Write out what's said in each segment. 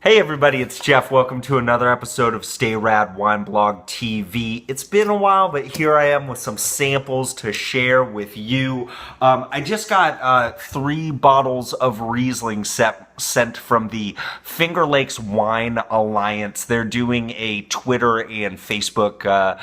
Hey everybody, it's Jeff. Welcome to another episode of Stay Rad Wine Blog TV. It's been a while, but here I am with some samples to share with you. I just got 3 bottles of Riesling sent from the Finger Lakes Wine Alliance. They're doing a Twitter and Facebook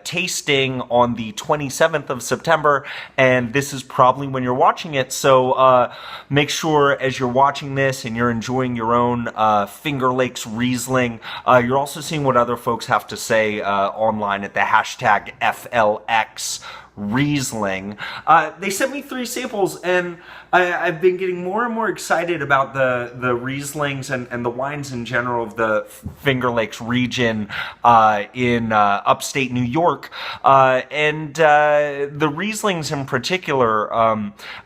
tasting on the 27th of September, and this is probably when you're watching it, so make sure as you're watching this and you're enjoying your own Finger Lakes Riesling, you're also seeing what other folks have to say online at the hashtag FLX Riesling. They sent me 3 samples, and I've been getting more and more excited about the Rieslings and the wines in general of the Finger Lakes region in upstate New York, and the Rieslings in particular.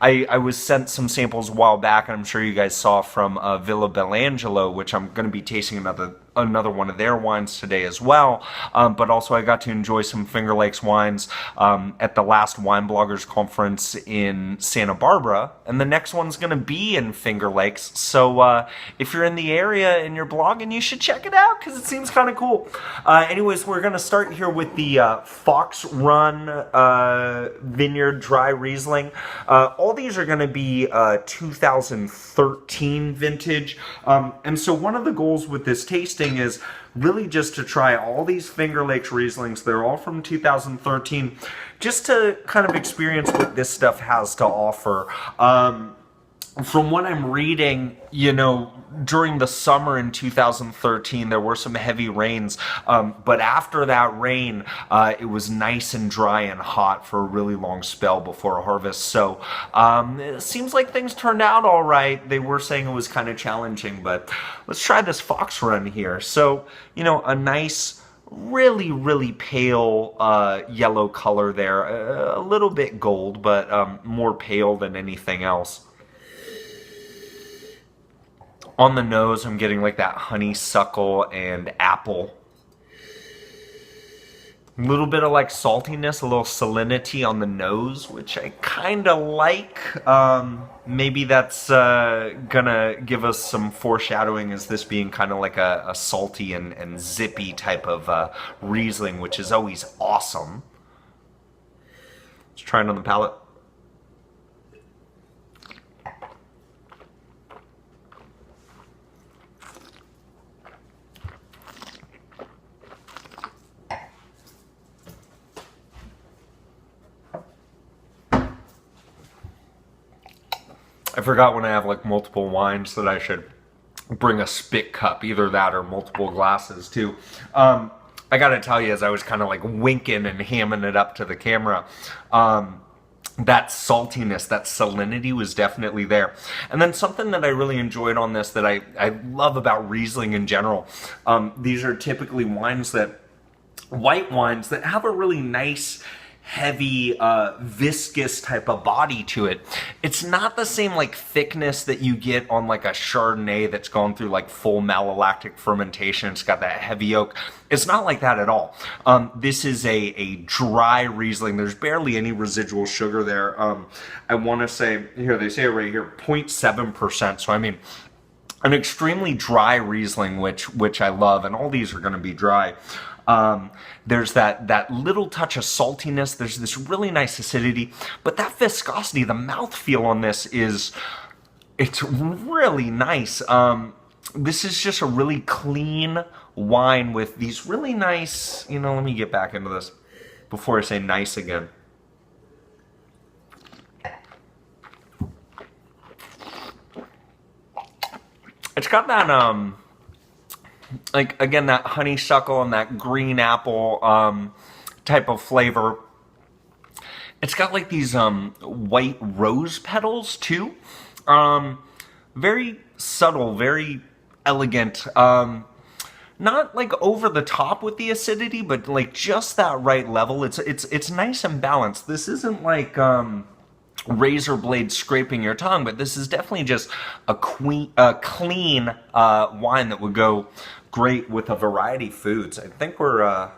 I was sent some samples a while back, and I'm sure you guys saw from Villa Bellangelo, which I'm going to be tasting another one of their wines today as well, but also I got to enjoy some Finger Lakes wines at the last Wine Bloggers Conference in Santa Barbara, and the next one's going to be in Finger Lakes, so if you're in the area and you're blogging, you should check it out because it seems kind of cool. Anyways, we're going to start here with the Fox Run Vineyard Dry Riesling. All these are going to be 2013 vintage, and so one of the goals with this tasting is really just to try all these Finger Lakes Rieslings. They're all from 2013, just to kind of experience what this stuff has to offer. From what I'm reading, you know, during the summer in 2013, there were some heavy rains, but after that rain, it was nice and dry and hot for a really long spell before harvest. So it seems like things turned out all right. They were saying it was kind of challenging, but let's try this Fox Run here. So, you know, a nice, really pale yellow color there, a little bit gold, but more pale than anything else. On the nose, I'm getting like that honeysuckle and apple. A little bit of like saltiness, a little salinity on the nose, which I kind of like. Maybe that's gonna give us some foreshadowing as this being kind of like a salty and zippy type of Riesling, which is always awesome. Let's try it on the palate. I forgot when I have like multiple wines that I should bring a spit cup, either that or multiple glasses too. I gotta tell you, as I was kind of like winking and hamming it up to the camera, that saltiness, that salinity was definitely there. And then something that I really enjoyed on this that I love about Riesling in general, these are typically white wines that have a really nice, heavy, viscous type of body to it. It's not the same like thickness that you get on like a Chardonnay that's gone through like full malolactic fermentation. It's got that heavy oak. It's not like that at all. This is a dry Riesling. There's barely any residual sugar there. I want to say, here, they say it right here, 0.7%. So I mean, an extremely dry Riesling, which I love, and all these are going to be dry. There's that little touch of saltiness. There's this really nice acidity, but that viscosity, the mouthfeel on this it's really nice. This is just a really clean wine with these really nice, you know, let me get back into this before I say nice again. It's got that, like, again, that honeysuckle and that green apple type of flavor. It's got like these white rose petals too. Very subtle, very elegant. Not like over the top with the acidity, but like just that right level. It's nice and balanced. This isn't like razor blade scraping your tongue, but this is definitely just a clean wine that would go great with a variety of foods. I think we're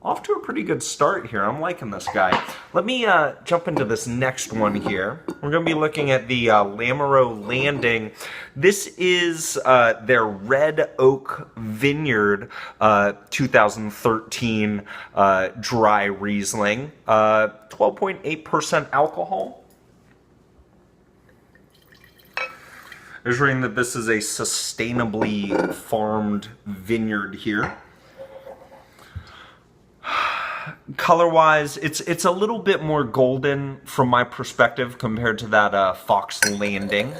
off to a pretty good start here. I'm liking this guy. Let me jump into this next one here. We're going to be looking at the Lamoureux Landing. This is their Red Oak Vineyard 2013 dry Riesling. 12.8% alcohol. I was reading that this is a sustainably farmed vineyard here. Color-wise, it's a little bit more golden from my perspective compared to that Fox Landing.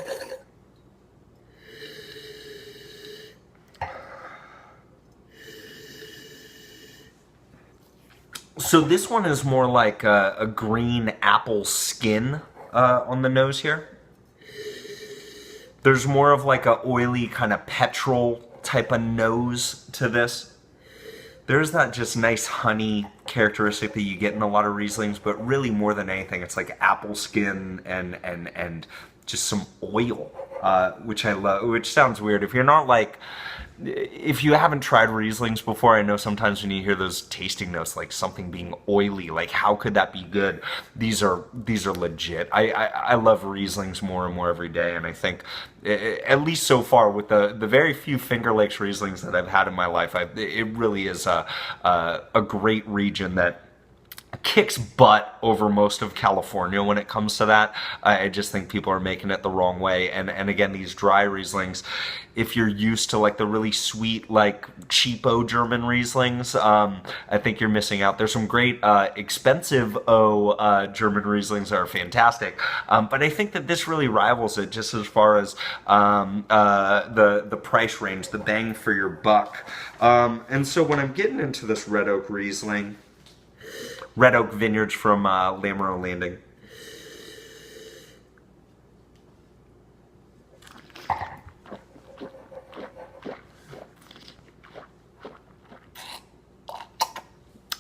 So this one is more like a green apple skin on the nose here. There's more of like a oily kind of petrol type of nose to this. There's that just nice honey characteristic that you get in a lot of Rieslings, but really more than anything, it's like apple skin and just some oil, which I love. Which sounds weird if you're not like. If you haven't tried Rieslings before, I know sometimes when you hear those tasting notes, like something being oily, like how could that be good? These are legit. I love Rieslings more and more every day, and I think, at least so far, with the very few Finger Lakes Rieslings that I've had in my life, it really is a great region that kicks butt over most of California when it comes to that. I just think people are making it the wrong way. And again, these dry Rieslings, if you're used to like the really sweet, like cheapo German Rieslings, I think you're missing out. There's some great expensive German Rieslings that are fantastic. But I think that this really rivals it just as far as the price range, the bang for your buck. And so when I'm getting into this Red Oak Riesling, Red Oak Vineyards from Lamoureux Landing.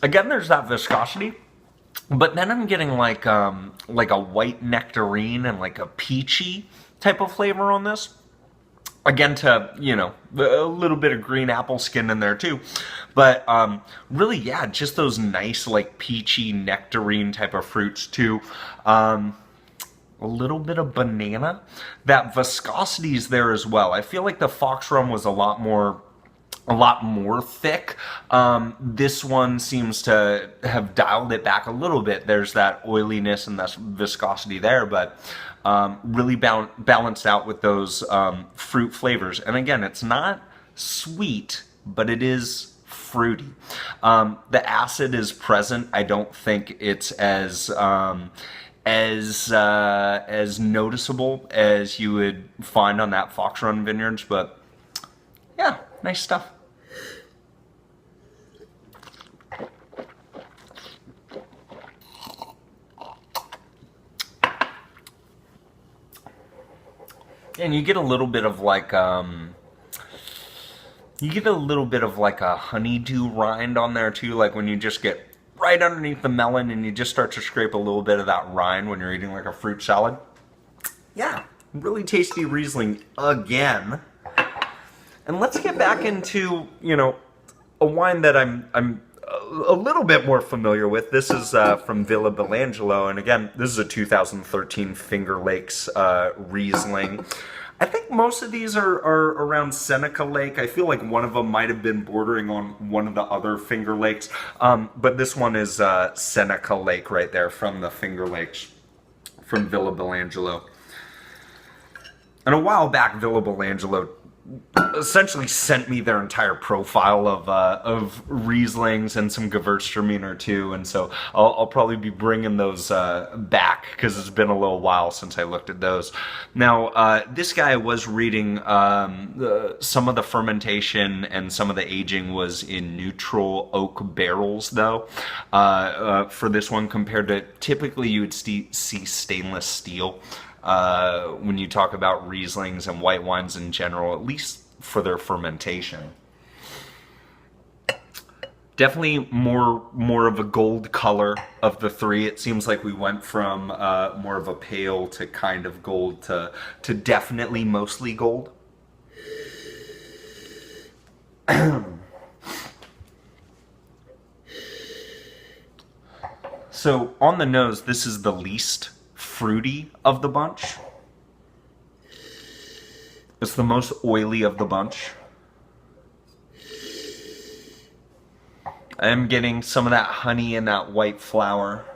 Again, there's that viscosity, but then I'm getting like a white nectarine and like a peachy type of flavor on this. Again, to, you know, a little bit of green apple skin in there too. But really, yeah, just those nice, like, peachy, nectarine type of fruits too. A little bit of banana. That viscosity is there as well. I feel like the Fox rum was a lot more thick. This one seems to have dialed it back a little bit. There's that oiliness and that viscosity there, but really balanced out with those fruit flavors. And again, it's not sweet, but it is fruity. The acid is present. I don't think it's as noticeable as you would find on that Fox Run Vineyards, but yeah, nice stuff. And you get a little bit of like a honeydew rind on there too, like when you just get right underneath the melon and you just start to scrape a little bit of that rind when you're eating like a fruit salad. Yeah, really tasty Riesling again. And let's get back into, you know, a wine that I'm a little bit more familiar with. This is from Villa Belangelo, and again, this is a 2013 Finger Lakes Riesling. I think most of these are around Seneca Lake. I feel like one of them might have been bordering on one of the other Finger Lakes, but this one is Seneca Lake right there from the Finger Lakes, from Villa Belangelo. And a while back, Villa Belangelo essentially sent me their entire profile of Rieslings and some Gewürztraminer too, and so I'll probably be bringing those back because it's been a little while since I looked at those. Now, this guy was reading some of the fermentation and some of the aging was in neutral oak barrels, though, for this one, compared to typically you would see stainless steel. When you talk about Rieslings and white wines in general, at least for their fermentation. Definitely more of a gold color of the three. It seems like we went from more of a pale to kind of gold to definitely mostly gold. So on the nose, this is the least fruity of the bunch. It's the most oily of the bunch. I am getting some of that honey and that white flour.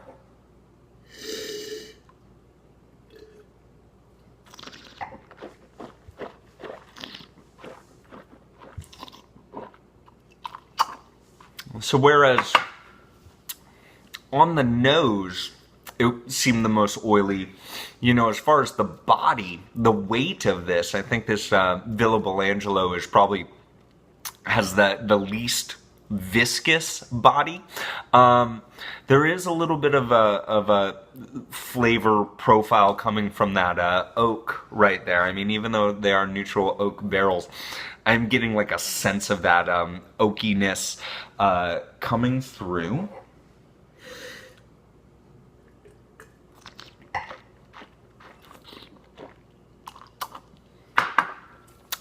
So whereas on the nose, it seemed the most oily. You know, as far as the body, the weight of this, I think this Villa Belangelo is probably has the least viscous body. There is a little bit of a flavor profile coming from that oak right there. I mean, even though they are neutral oak barrels, I'm getting like a sense of that oakiness coming through.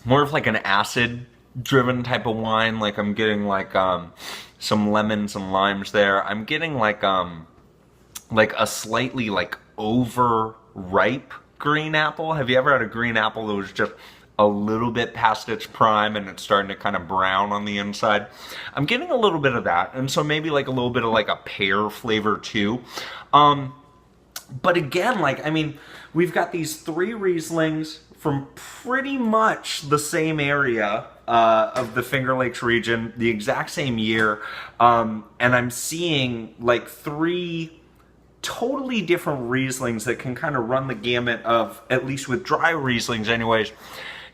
More of like an acid driven type of wine. Like I'm getting like some lemons and limes there. I'm getting like a slightly like overripe green apple. Have you ever had a green apple that was just a little bit past its prime and it's starting to kind of brown on the inside? I'm getting a little bit of that, and so maybe like a little bit of like a pear flavor too. But again, like, I mean, we've got these three Rieslings from pretty much the same area of the Finger Lakes region, the exact same year, and I'm seeing like three totally different Rieslings that can kind of run the gamut of, at least with dry Rieslings anyways,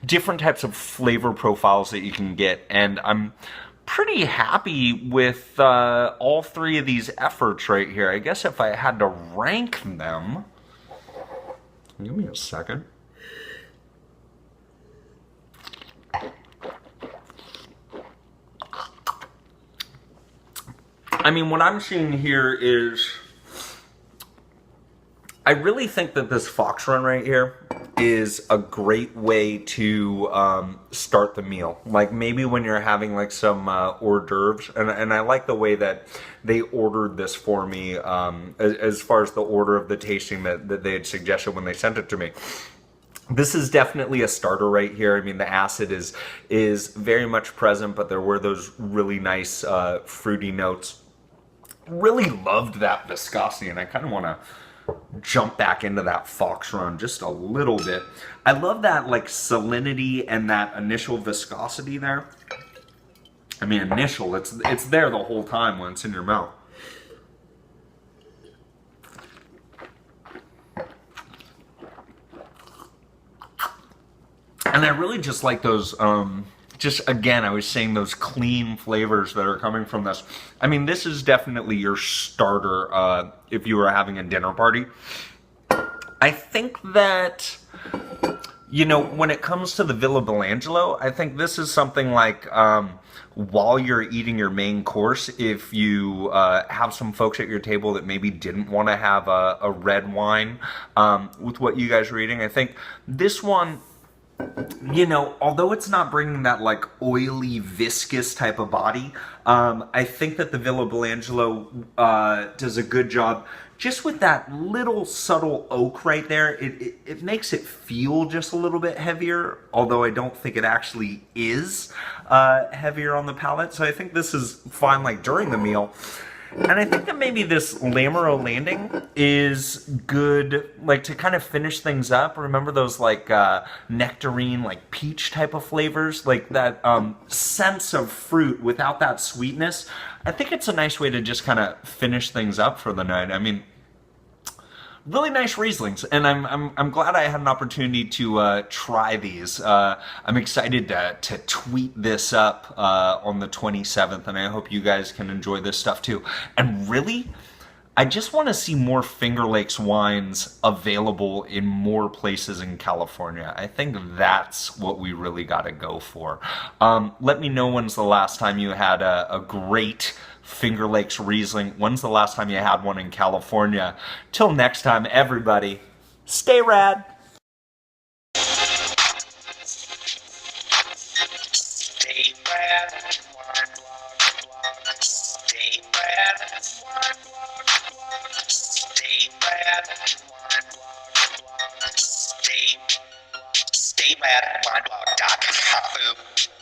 different types of flavor profiles that you can get. And I'm pretty happy with all three of these efforts right here. I guess if I had to rank them, give me a second. I mean, what I'm seeing here is, I really think that this Fox Run right here is a great way to start the meal. Like maybe when you're having like some hors d'oeuvres, and I like the way that they ordered this for me as far as the order of the tasting that they had suggested when they sent it to me. This is definitely a starter right here. I mean, the acid is very much present, but there were those really nice fruity notes. Really loved that viscosity, and I kind of want to jump back into that Fox Run just a little bit. I love that like salinity and that initial viscosity there. I mean, initial, it's there the whole time when it's in your mouth. And I really just like those, just again, I was saying those clean flavors that are coming from this. I mean, this is definitely your starter if you were having a dinner party. I think that, you know, when it comes to the Villa Belangelo, I think this is something like while you're eating your main course, if you have some folks at your table that maybe didn't want to have a red wine with what you guys are eating, I think this one, you know, although it's not bringing that like oily, viscous type of body, I think that the Villa Belangelo does a good job just with that little subtle oak right there. It makes it feel just a little bit heavier, although I don't think it actually is heavier on the palate. So I think this is fine like during the meal. And I think that maybe this Lamoureux Landing is good, like to kind of finish things up. Remember those like nectarine, like peach type of flavors, like that sense of fruit without that sweetness. I think it's a nice way to just kind of finish things up for the night. I mean, really nice Rieslings, and I'm glad I had an opportunity to try these. I'm excited to tweet this up on the 27th, and I hope you guys can enjoy this stuff too. And really, I just want to see more Finger Lakes wines available in more places in California. I think that's what we really got to go for. Let me know when's the last time you had a great Finger Lakes Riesling. When's the last time you had one in California? Till next time, everybody, stay rad. Stay rad. Stay rad. Stay, stayradwineblog.com.